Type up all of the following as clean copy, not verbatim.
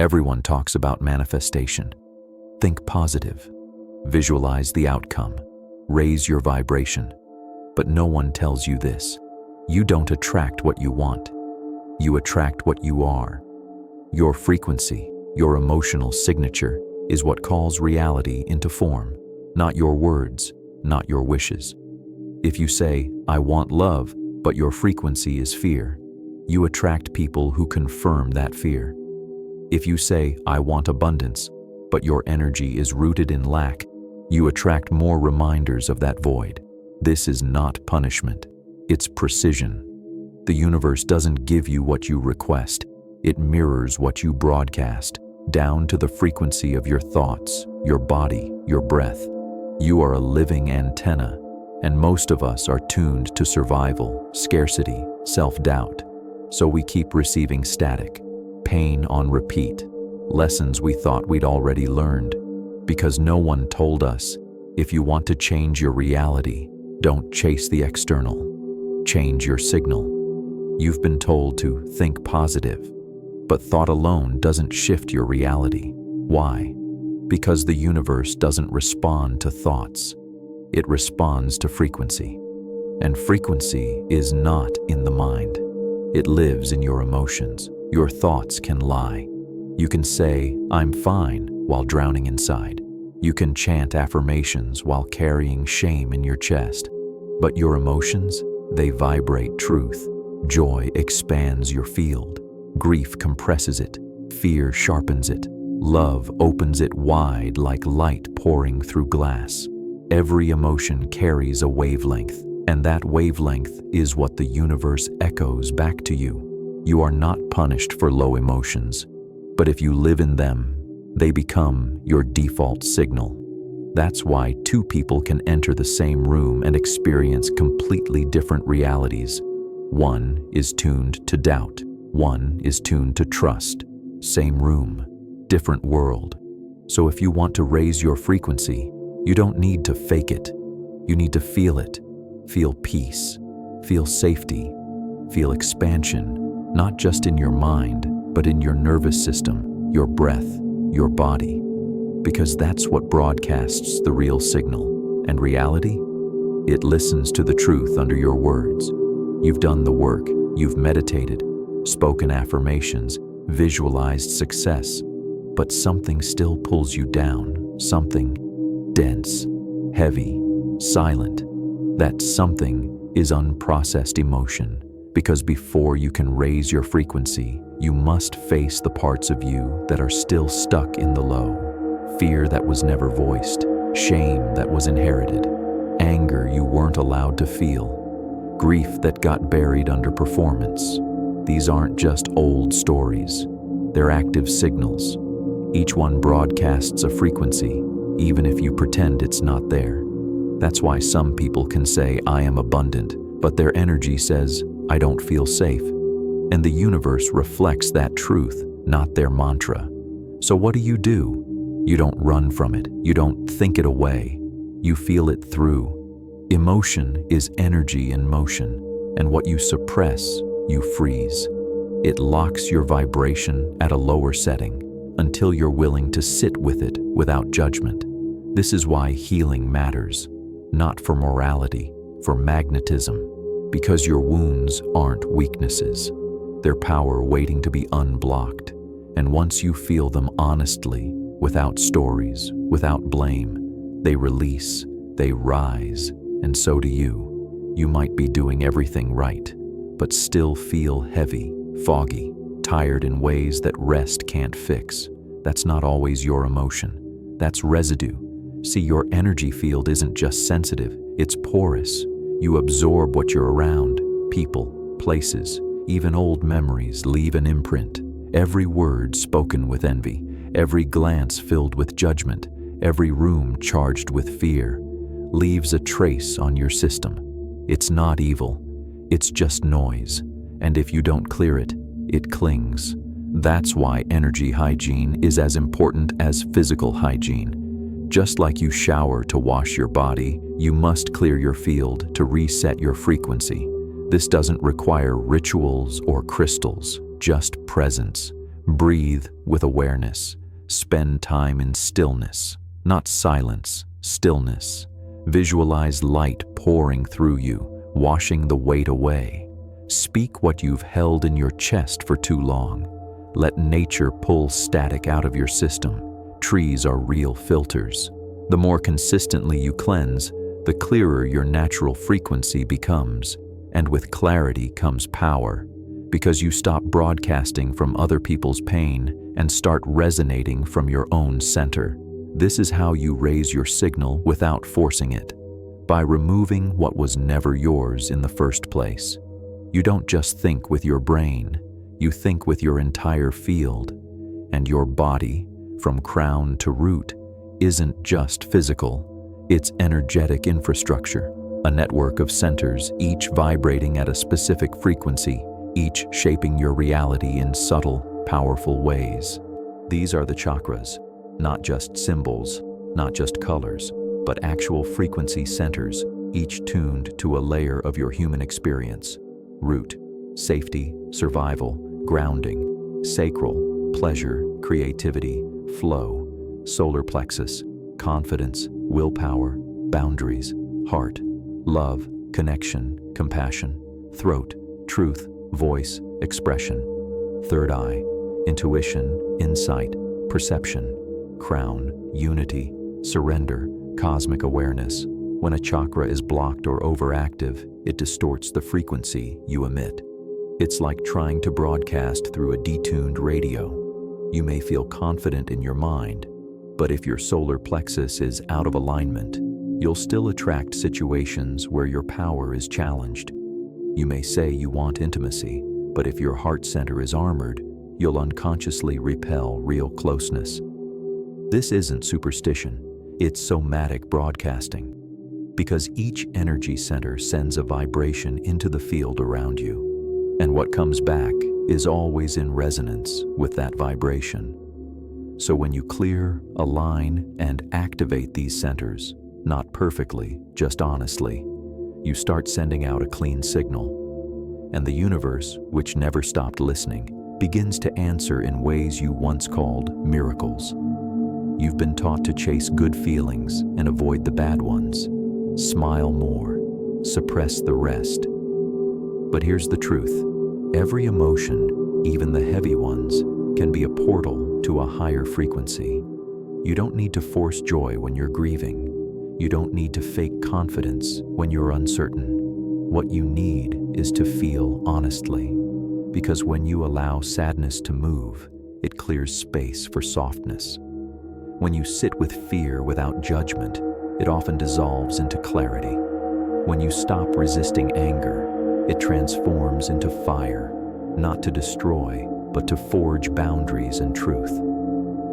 Everyone talks about manifestation. Think positive. Visualize the outcome. Raise your vibration. But no one tells you this. You don't attract what you want. You attract what you are. Your frequency, your emotional signature, is what calls reality into form, not your words, not your wishes. If you say, "I want love," but your frequency is fear, you attract people who confirm that fear. If you say, "I want abundance," but your energy is rooted in lack, you attract more reminders of that void. This is not punishment. It's precision. The universe doesn't give you what you request. It mirrors what you broadcast, down to the frequency of your thoughts, your body, your breath. You are a living antenna, and most of us are tuned to survival, scarcity, self-doubt. So we keep receiving static, pain on repeat, lessons we thought we'd already learned, because no one told us, if you want to change your reality, don't chase the external. Change your signal. You've been told to think positive, but thought alone doesn't shift your reality. Why? Because the universe doesn't respond to thoughts. It responds to frequency. And frequency is not in the mind. It lives in your emotions. Your thoughts can lie. You can say, "I'm fine," while drowning inside. You can chant affirmations while carrying shame in your chest. But your emotions, they vibrate truth. Joy expands your field. Grief compresses it. Fear sharpens it. Love opens it wide like light pouring through glass. Every emotion carries a wavelength, and that wavelength is what the universe echoes back to you. You are not punished for low emotions, but if you live in them, they become your default signal. That's why two people can enter the same room and experience completely different realities. One is tuned to doubt. One is tuned to trust. Same room, different world. So if you want to raise your frequency, you don't need to fake it. You need to feel it. Feel peace. Feel safety. Feel expansion, not just in your mind, but in your nervous system, your breath, your body. Because that's what broadcasts the real signal. And reality? It listens to the truth under your words. You've done the work. You've meditated, spoken affirmations, visualized success. But something still pulls you down. Something dense, heavy, silent. That something is unprocessed emotion. Because before you can raise your frequency, you must face the parts of you that are still stuck in the low. Fear that was never voiced, shame that was inherited, anger you weren't allowed to feel, grief that got buried under performance. These aren't just old stories. They're active signals. Each one broadcasts a frequency, even if you pretend it's not there. That's why some people can say, "I am abundant," but their energy says, "I don't feel safe." And the universe reflects that truth, not their mantra. So what do? You don't run from it. You don't think it away. You feel it through. Emotion is energy in motion, and what you suppress, you freeze. It locks your vibration at a lower setting until you're willing to sit with it without judgment. This is why healing matters, not for morality, for magnetism, because your wounds aren't weaknesses. They're power waiting to be unblocked. And once you feel them honestly, without stories, without blame, they release, they rise, and so do you. You might be doing everything right, but still feel heavy, foggy, tired in ways that rest can't fix. That's not always your emotion. That's residue. See, your energy field isn't just sensitive, it's porous. You absorb what you're around. People, places, even old memories leave an imprint. Every word spoken with envy, every glance filled with judgment, every room charged with fear, leaves a trace on your system. It's not evil, it's just noise. And if you don't clear it, it clings. That's why energy hygiene is as important as physical hygiene. Just like you shower to wash your body, you must clear your field to reset your frequency. This doesn't require rituals or crystals, just presence. Breathe with awareness. Spend time in stillness, not silence, stillness. Visualize light pouring through you, washing the weight away. Speak what you've held in your chest for too long. Let nature pull static out of your system. Trees are real filters. The more consistently you cleanse, the clearer your natural frequency becomes. And with clarity comes power, because you stop broadcasting from other people's pain and start resonating from your own center. This is how you raise your signal without forcing it, by removing what was never yours in the first place. You don't just think with your brain, you think with your entire field, and your body, from crown to root, isn't just physical, it's energetic infrastructure, a network of centers, each vibrating at a specific frequency, each shaping your reality in subtle, powerful ways. These are the chakras, not just symbols, not just colors, but actual frequency centers, each tuned to a layer of your human experience. Root, safety, survival, grounding. Sacral, pleasure, creativity, flow. Solar plexus, confidence, willpower, boundaries. Heart, love, connection, compassion. Throat, truth, voice, expression. Third eye, intuition, insight, perception. Crown, unity, surrender, cosmic awareness. When a chakra is blocked or overactive, it distorts the frequency you emit. It's like trying to broadcast through a detuned radio. You may feel confident in your mind, but if your solar plexus is out of alignment, you'll still attract situations where your power is challenged. You may say you want intimacy, but if your heart center is armored, you'll unconsciously repel real closeness. This isn't superstition, it's somatic broadcasting. Because each energy center sends a vibration into the field around you, and what comes back is always in resonance with that vibration. So when you clear, align, and activate these centers, not perfectly, just honestly, you start sending out a clean signal. And the universe, which never stopped listening, begins to answer in ways you once called miracles. You've been taught to chase good feelings and avoid the bad ones. Smile more, suppress the rest. But here's the truth. Every emotion, even the heavy ones, can be a portal to a higher frequency. You don't need to force joy when you're grieving. You don't need to fake confidence when you're uncertain. What you need is to feel honestly. Because when you allow sadness to move, it clears space for softness. When you sit with fear without judgment, it often dissolves into clarity. When you stop resisting anger, it transforms into fire, not to destroy, but to forge boundaries and truth.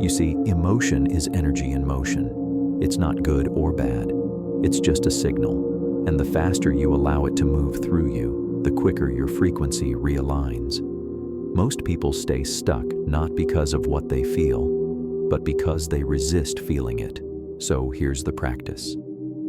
You see, emotion is energy in motion. It's not good or bad. It's just a signal. And the faster you allow it to move through you, the quicker your frequency realigns. Most people stay stuck not because of what they feel, but because they resist feeling it. So here's the practice.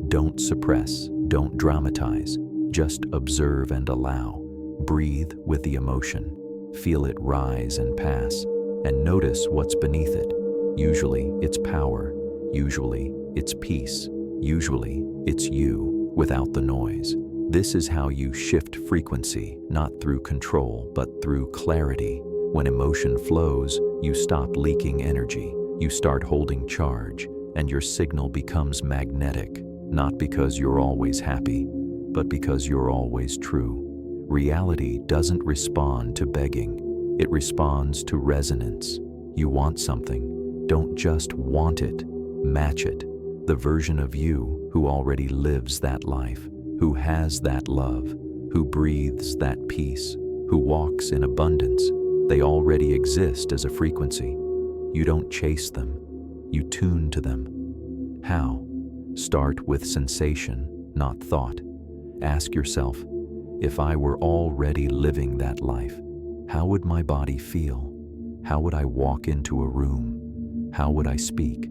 Don't suppress, don't dramatize, just observe and allow. Breathe with the emotion, feel it rise and pass, and notice what's beneath it. Usually it's power, usually it's peace, usually it's you without the noise. This is how you shift frequency, not through control, but through clarity. When emotion flows, you stop leaking energy, you start holding charge, and your signal becomes magnetic, not because you're always happy, but because you're always true. Reality doesn't respond to begging, it responds to resonance. You want something, don't just want it, match it. The version of you who already lives that life, who has that love, who breathes that peace, who walks in abundance, they already exist as a frequency. You don't chase them, you tune to them. How? Start with sensation, not thought. Ask yourself, if I were already living that life, how would my body feel? How would I walk into a room? How would I speak?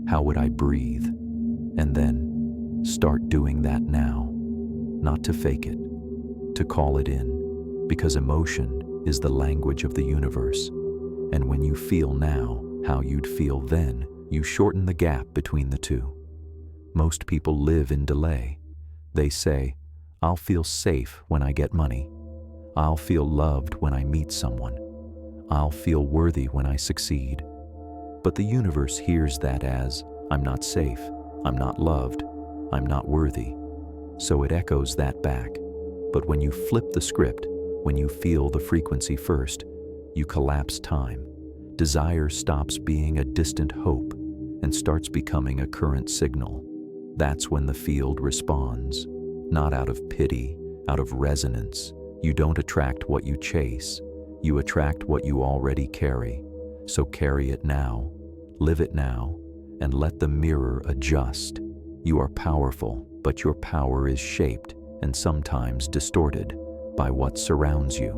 How would I breathe? And then start doing that now, not to fake it, to call it in, because emotion is the language of the universe. And when you feel now how you'd feel then, you shorten the gap between the two. Most people live in delay. They say, "I'll feel safe when I get money. I'll feel loved when I meet someone. I'll feel worthy when I succeed." But the universe hears that as, "I'm not safe, I'm not loved, I'm not worthy." So it echoes that back. But when you flip the script, when you feel the frequency first, you collapse time. Desire stops being a distant hope and starts becoming a current signal. That's when the field responds, not out of pity, out of resonance. You don't attract what you chase, you attract what you already carry. So carry it now, live it now, and let the mirror adjust. You are powerful, but your power is shaped and sometimes distorted by what surrounds you.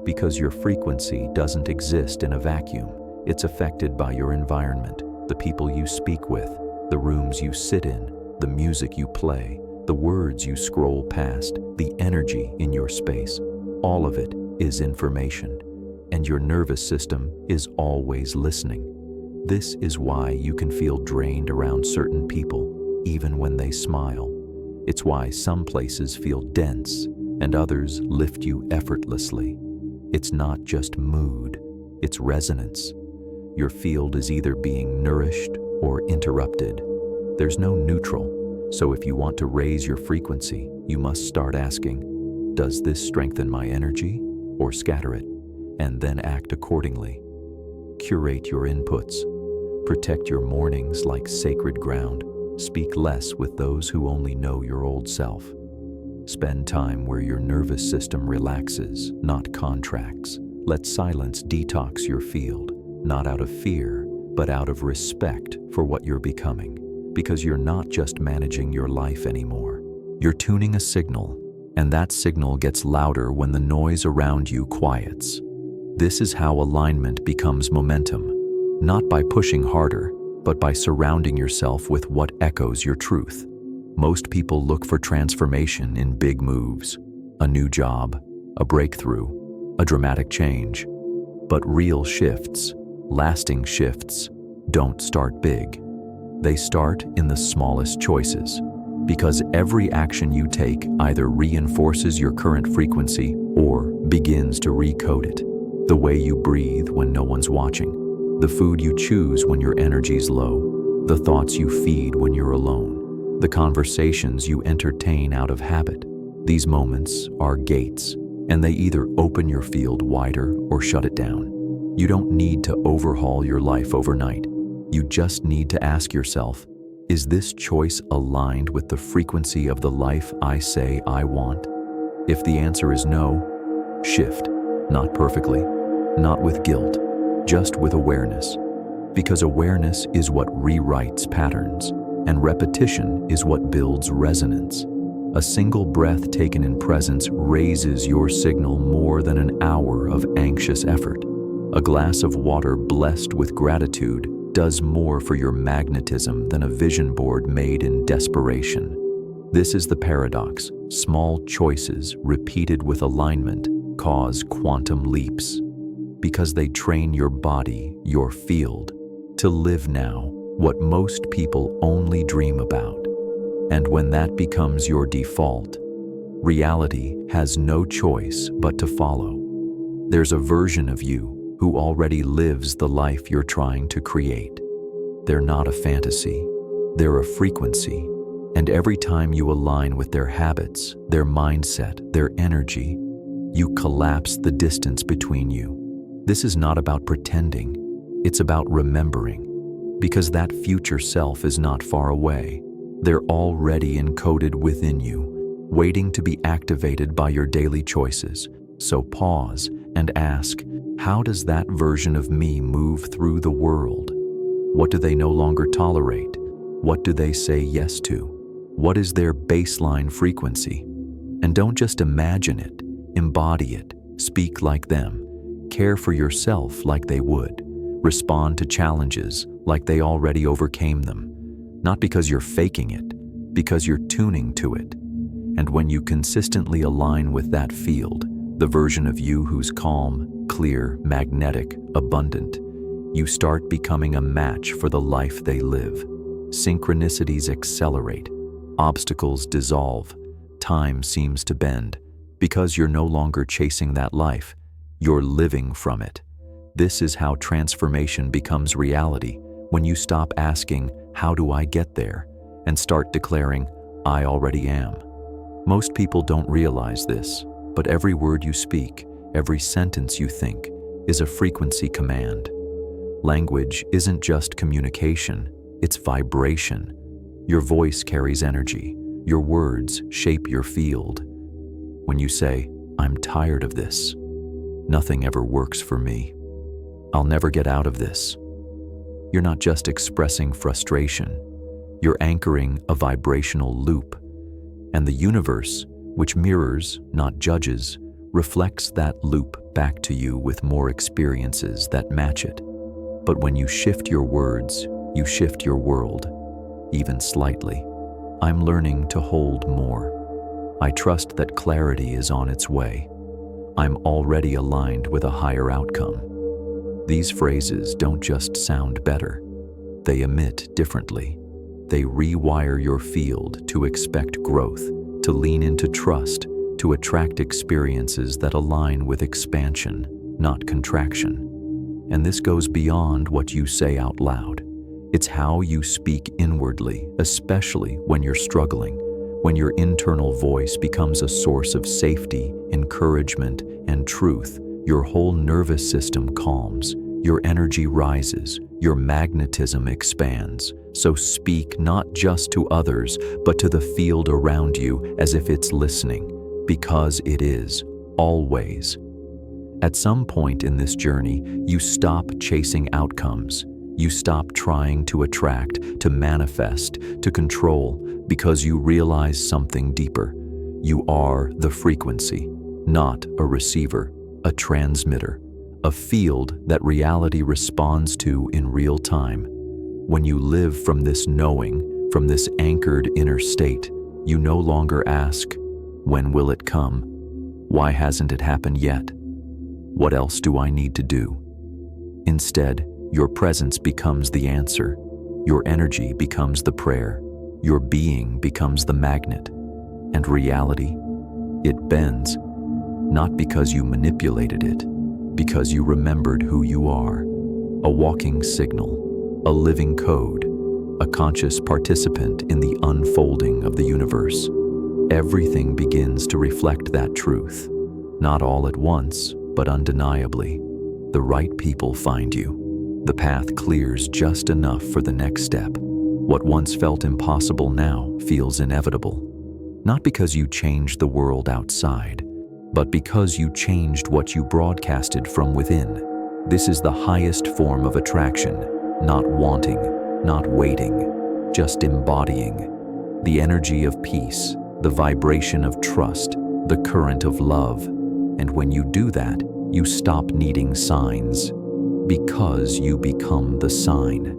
Because your frequency doesn't exist in a vacuum. It's affected by your environment, the people you speak with, the rooms you sit in, the music you play, the words you scroll past, the energy in your space. All of it is information, and your nervous system is always listening. This is why you can feel drained around certain people, even when they smile. It's why some places feel dense and others lift you effortlessly. It's not just mood, it's resonance. Your field is either being nourished or interrupted. There's no neutral, so if you want to raise your frequency, you must start asking, does this strengthen my energy or scatter it? And then act accordingly. Curate your inputs. Protect your mornings like sacred ground. Speak less with those who only know your old self. Spend time where your nervous system relaxes, not contracts. Let silence detox your field, not out of fear, but out of respect for what you're becoming. Because you're not just managing your life anymore. You're tuning a signal, and that signal gets louder when the noise around you quiets. This is how alignment becomes momentum, not by pushing harder, but by surrounding yourself with what echoes your truth. Most people look for transformation in big moves, a new job, a breakthrough, a dramatic change. But real shifts, lasting shifts, don't start big. They start in the smallest choices, because every action you take either reinforces your current frequency or begins to recode it. The way you breathe when no one's watching, the food you choose when your energy's low, the thoughts you feed when you're alone, the conversations you entertain out of habit. These moments are gates, and they either open your field wider or shut it down. You don't need to overhaul your life overnight. You just need to ask yourself, is this choice aligned with the frequency of the life I say I want? If the answer is no, shift. Not perfectly, not with guilt, just with awareness. Because awareness is what rewrites patterns, and repetition is what builds resonance. A single breath taken in presence raises your signal more than an hour of anxious effort. A glass of water blessed with gratitude does more for your magnetism than a vision board made in desperation. This is the paradox. Small choices repeated with alignment cause quantum leaps, because they train your body, your field, to live now what most people only dream about. And when that becomes your default, reality has no choice but to follow. There's a version of you who already lives the life you're trying to create. They're not a fantasy, they're a frequency. And every time you align with their habits, their mindset, their energy, you collapse the distance between you. This is not about pretending, it's about remembering. Because that future self is not far away. They're already encoded within you, waiting to be activated by your daily choices. So pause and ask, how does that version of me move through the world? What do they no longer tolerate? What do they say yes to? What is their baseline frequency? And don't just imagine it, embody it, speak like them, care for yourself like they would, respond to challenges like they already overcame them. Not because you're faking it, because you're tuning to it. And when you consistently align with that field, the version of you who's calm, clear, magnetic, abundant. You start becoming a match for the life they live. Synchronicities accelerate. Obstacles dissolve. Time seems to bend. Because you're no longer chasing that life, you're living from it. This is how transformation becomes reality, when you stop asking, "How do I get there?" and start declaring, "I already am." Most people don't realize this, but every word you speak, every sentence you think, is a frequency command. Language isn't just communication, it's vibration. Your voice carries energy. Your words shape your field. When you say, "I'm tired of this," "Nothing ever works for me," "I'll never get out of this," you're not just expressing frustration, you're anchoring a vibrational loop. And the universe, which mirrors, not judges, reflects that loop back to you with more experiences that match it. But when you shift your words, you shift your world, even slightly. I'm learning to hold more. I trust that clarity is on its way. I'm already aligned with a higher outcome. These phrases don't just sound better. They emit differently. They rewire your field to expect growth, to lean into trust, to attract experiences that align with expansion, not contraction. And this goes beyond what you say out loud. It's how you speak inwardly, especially when you're struggling, when your internal voice becomes a source of safety, encouragement, and truth. Your whole nervous system calms, your energy rises, your magnetism expands. So speak not just to others, but to the field around you as if it's listening, because it is, always. At some point in this journey, you stop chasing outcomes. You stop trying to attract, to manifest, to control, because you realize something deeper. You are the frequency, not a receiver, a transmitter, a field that reality responds to in real time. When you live from this knowing, from this anchored inner state, you no longer ask, "When will it come? Why hasn't it happened yet? What else do I need to do?" Instead, your presence becomes the answer. Your energy becomes the prayer. Your being becomes the magnet. And reality, it bends, not because you manipulated it, because you remembered who you are. A walking signal, a living code, a conscious participant in the unfolding of the universe. Everything begins to reflect that truth, not all at once, but undeniably. The right people find you. The path clears just enough for the next step. What once felt impossible now feels inevitable. Not because you changed the world outside, but because you changed what you broadcasted from within. This is the highest form of attraction, not wanting, not waiting, just embodying. The energy of peace, the vibration of trust, the current of love. And when you do that, you stop needing signs, because you become the sign.